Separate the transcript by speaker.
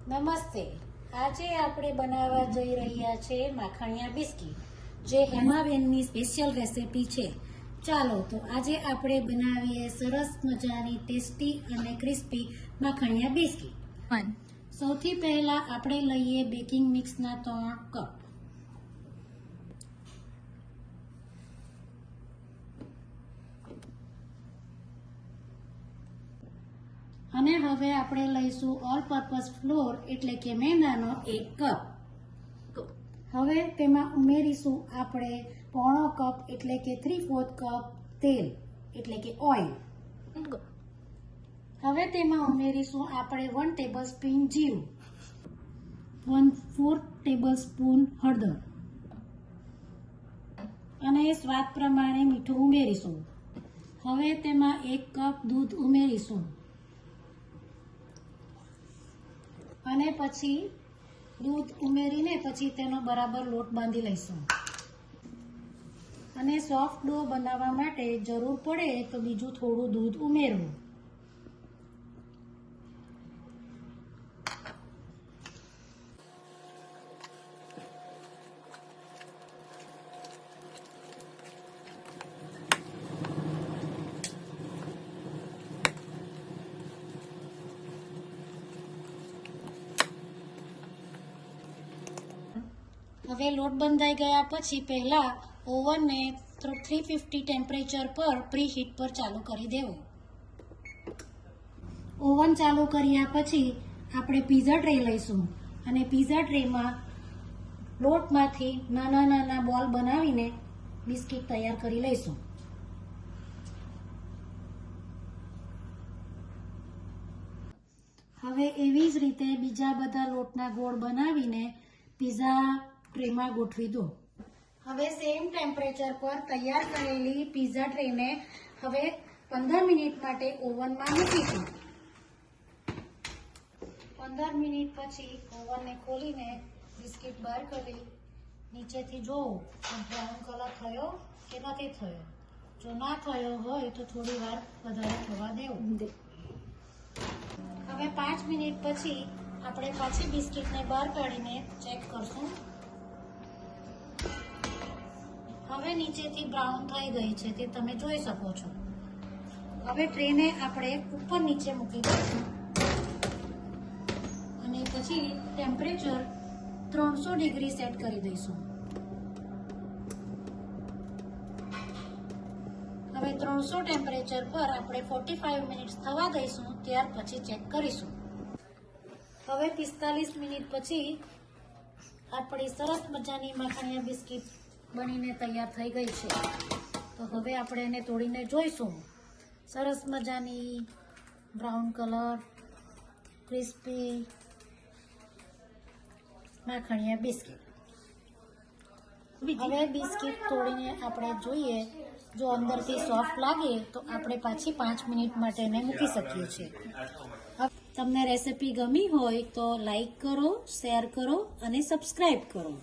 Speaker 1: નમસ્તે. આજે આપણે બનાવવા જઈ રહ્યા છે માખણિયા બિસ્કિટ, જે હેમાબેનની સ્પેશિયલ રેસિપી છે. ચાલો તો આજે આપણે બનાવીએ સરસ મજાની ટેસ્ટી અને ક્રિસ્પી માખણિયા બિસ્કિટ. સૌથી પહેલા આપણે લઈએ બેકિંગ મિક્સના 3 કપ. અને હવે આપણે લઈશું ઓલ પર્પઝ ફ્લોર એટલે કે મેંદાનો 1 કપ. હવે તેમાં ઉમેરીશું આપણે પોણો કપ એટલે કે 3/4 કપ તેલ એટલે કે ઓઇલ. હવે તેમાં ઉમેરીશું આપણે 1 ટેબલસ્પૂન જીરું, 1/4 ટેબલસ્પૂન હળદર અને સ્વાદ પ્રમાણે મીઠું ઉમેરીશું. હવે તેમાં 1 કપ દૂધ ઉમેરીશું અને પછી દૂધ ઉમેરીને પછી તેનો બરાબર લોટ બાંધી લઈશું. અને સોફ્ટ ડો બનાવવા માટે જરૂર પડે તો બીજું થોડું દૂધ ઉમેરવું. હવે લોટ બંધાઈ ગયા પછી પહેલા ઓવનને 350 ટેમ્પરેચર પર પ્રી હીટ પર ચાલુ કરી દેવું. ઓવન ચાલુ કર્યા પછી આપણે પીઝા ટ્રે લઈશું અને પીઝા ટ્રેમાં લોટમાંથી નાના નાના બોલ બનાવીને બિસ્કિટ તૈયાર કરી લઈશું. હવે એવી જ રીતે બીજા બધા લોટના ગોળ બનાવીને પીઝા ટ્રેમાં ગોઠવી દો. હવે સેમ ટેમ્પરેચર પર તૈયાર કરેલી પીઝા ટ્રેને હવે 15 મિનિટ માટે ઓવનમાં મૂકીશું. 15 મિનિટ પછી ઓવનને ખોલીને બિસ્કિટ બહાર કરી નીચેથી જોવું તો બ્રાઉન કલર થયો કે નથી થયો. જો ના થયો હોય તો થોડી વાર વધારે થવા દેવું. હવે 5 મિનિટ પછી આપણે પાછી બિસ્કિટને બહાર કાઢીને ચેક કરશું. હવે નીચેથી બ્રાઉન થઈ ગઈ છે તે તમે જોઈ શકો છો. હવે ટ્રેને આપણે ઉપર નીચે મૂકી દઈશું અને પછી ટેમ્પરેચર 300 ડિગ્રી સેટ કરી દઈશું. હવે 300 ટેમ્પરેચર પર આપણે 45 મિનિટ થવા દઈશું, ત્યાર પછી ચેક કરીશું. હવે 45 મિનિટ પછી આપણી સરસ મજાની માખણિયા બિસ્કિટ બનીને તૈયાર થઈ ગઈ છે. તો હવે આપણે એને તોડીને જોઈશું. સરસ મજાની બ્રાઉન કલર ક્રિસ્પી માખણિયા બિસ્કિટ. હવે બિસ્કિટ તોડીને આપણે જોઈએ, જો અંદરથી સોફ્ટ લાગે તો આપણે પાછી 5 મિનિટ માટે એને મૂકી શકીએ છીએ. તમને રેસિપી ગમી હોય તો લાઈક કરો, શેર કરો અને સબસ્ક્રાઈબ કરો.